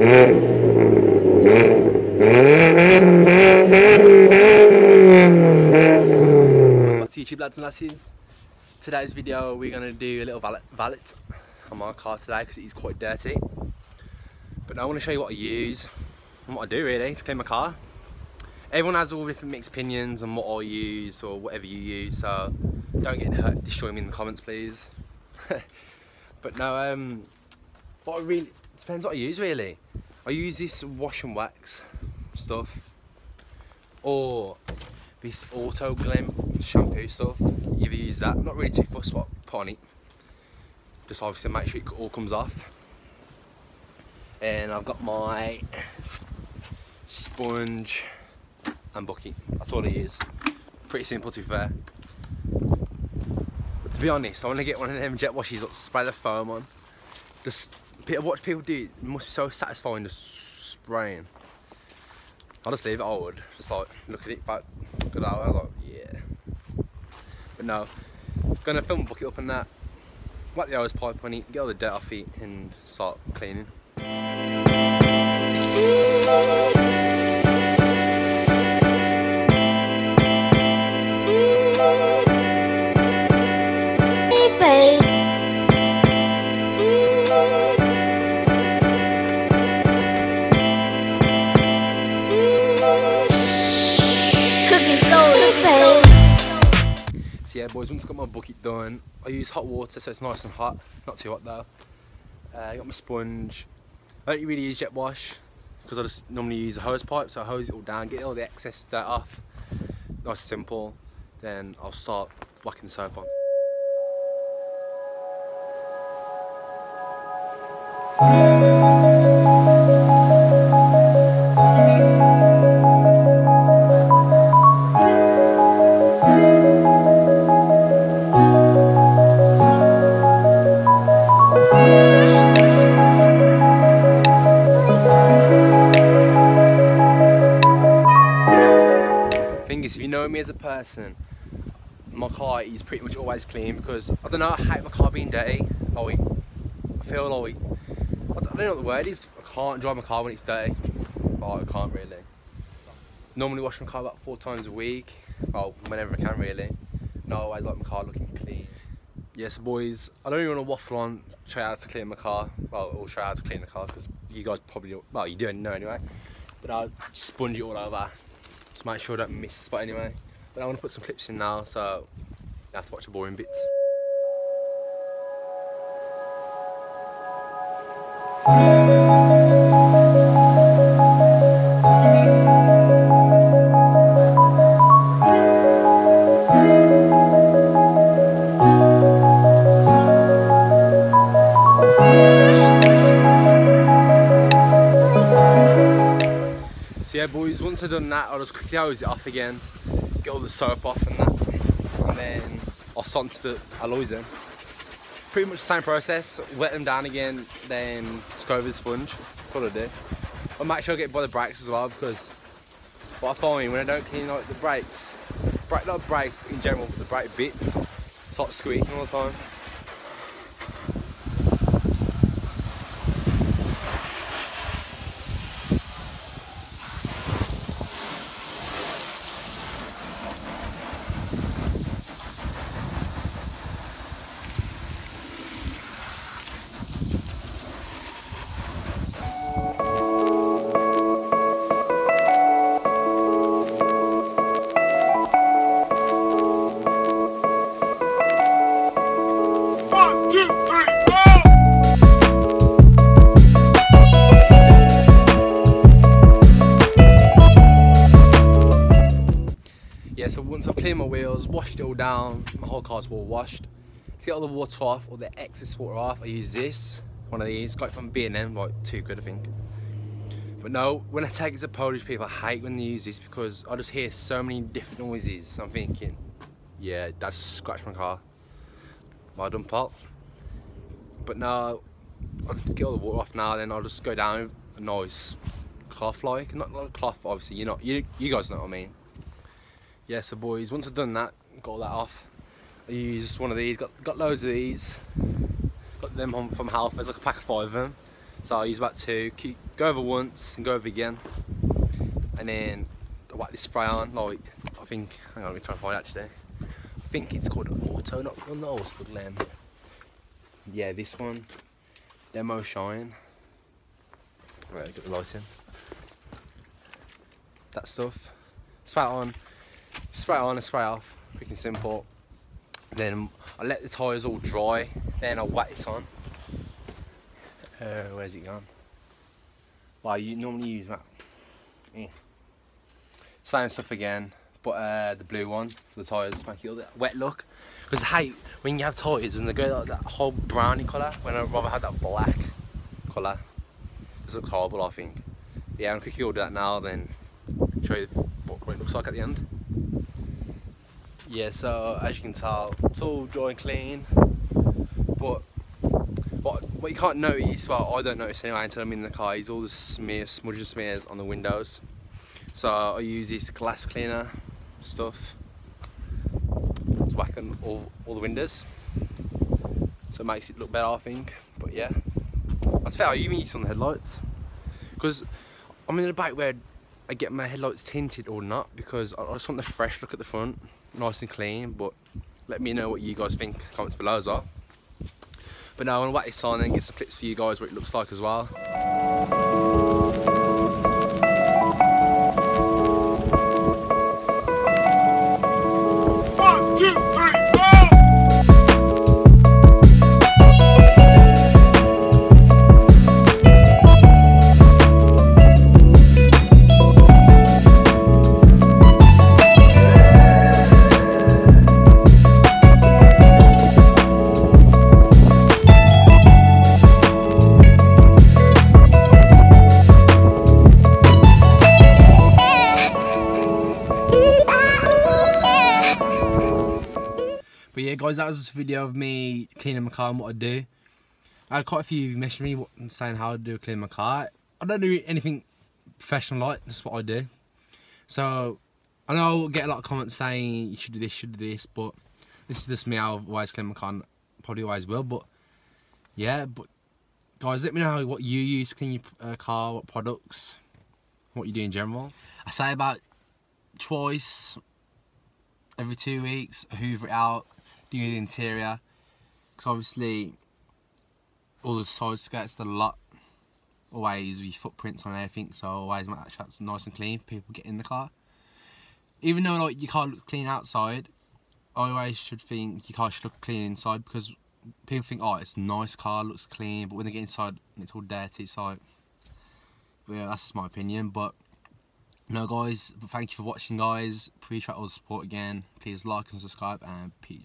What's YouTube, lads and lassies? Today's video we're going to do a little valet on my car today because it is quite dirty. But now I want to show you what I use and what I do really to clean my car. Everyone has all different mixed opinions on what I use or whatever you use, so don't get hurt, destroy me in the comments please. But no, what I really, depends what I use really. I use this wash and wax stuff or this auto glam shampoo stuff. You ever use that? I'm not really too fussed what I put on it. Just obviously make sure it all comes off. And I've got my sponge and bucket. That's all I use. Pretty simple to be fair. But to be honest, I want to get one of them jet washes that spray the foam on. Just watch people do it. It must be so satisfying just spraying. I'll just leave it. I would just like look at it back. Good hour. I'm like, yeah. But no, gonna fill my bucket up and that. Whack the hose pipe on it, get all the dirt off it, and start cleaning. So yeah boys, once I got my bucket done, I use hot water so it's nice and hot, not too hot though. I got my sponge. I don't really use jet wash because I just normally use a hose pipe, so I hose it all down, get all the excess dirt off, nice and simple. Then I'll start whacking the soap on. If you know me as a person, my car is pretty much always clean because I don't know, I hate my car being dirty. Like, I feel like, I don't know what the word is, I can't drive my car when it's dirty. Like, I can't really. Normally wash my car about 4 times a week, well, whenever I can really. No, I like my car looking clean. Yes boys, I don't even want to waffle on, show you how to clean my car, well, or show you how to clean the car because you guys probably, well, you do know anyway. But I'll sponge it all over. Just make sure I don't miss a spot anyway. But I want to put some clips in now, so you have to watch the boring bits. So yeah boys, once I've done that, I'll just quickly hose it off again, get all the soap off and that, and then I'll start into the alloys in. Pretty much the same process, wet them down again, then just go over the sponge, that's what I do. I'll make sure I get by the brakes as well because what I find when I don't clean like the brakes, not brakes in general, but the brake bits, start squeaking all the time. Yeah, so once I've cleaned my wheels, washed it all down, my whole car's all washed. To get all the water off, or the excess water off, I use this, one of these, got it from B&M, like £2 I think. But no, when I take it to Polish people, I hate when they use this because I just hear so many different noises. So I'm thinking, yeah, that just scratched my car. My dump pot. But now, I'll get all the water off now, then I'll just go down with a nice cloth like, not like a cloth, but obviously, you guys know what I mean. Yeah, so boys, once I've done that, got all that off, I use one of these, got loads of these, got them from Half, there's like a pack of 5 of them, so I use about 2, go over once and go over again, and then whack this spray on. Like, I think, hang on, let me try and find it actually. I think it's called Auto, not the old school Glen. Yeah, this one, Demo Shine. Right, get the light in. That stuff. Spray it on, spray it on and spray off. Quick and simple. Then I let the tyres all dry. Then I whack it on. Where's it gone? Well, you normally use that. Yeah. Same stuff again, but the blue one for the tyres, make it a wet look. Because I hate when you have tyres and they go like that whole browny colour, when I'd rather have that black colour. It looks horrible, I think. Yeah, I'm quickly do that now, then show you what it looks like at the end. Yeah, so as you can tell, it's all dry and clean, but what you can't notice, well, I don't notice anyway until I'm in the car, is all the smudges and smears on the windows. So I use this glass cleaner stuff to whack on all the windows, so it makes it look better, I think. But yeah, that's fair. I even use it on the headlights, because I'm in a bike where I get my headlights tinted or not, because I just want the fresh look at the front, nice and clean. But let me know what you guys think, comments below as well. But now I want to whack this on and get some clips for you guys what it looks like as well. But yeah guys, that was this video of me cleaning my car and what I do. I had quite a few message me saying how to clean my car. I don't do anything professional like, that's what I do. So I know I'll get a lot of comments saying you should do this, but this is just me how I've always clean my car, and probably always will. But yeah, but guys, let me know what you use to clean your car, what products, what you do in general. I say about twice every 2 weeks, I hoover it out, do the interior, because obviously all the side skirts, the lot, always with footprints on everything, so always make sure that's nice and clean for people get in the car. Even though like your car looks clean outside, I always should think your car should look clean inside, because people think, oh, it's a nice car, looks clean, but when they get inside and it's all dirty, it's like, yeah, that's just my opinion. But no guys, but thank you for watching guys, appreciate all the support again, please like and subscribe, and peace.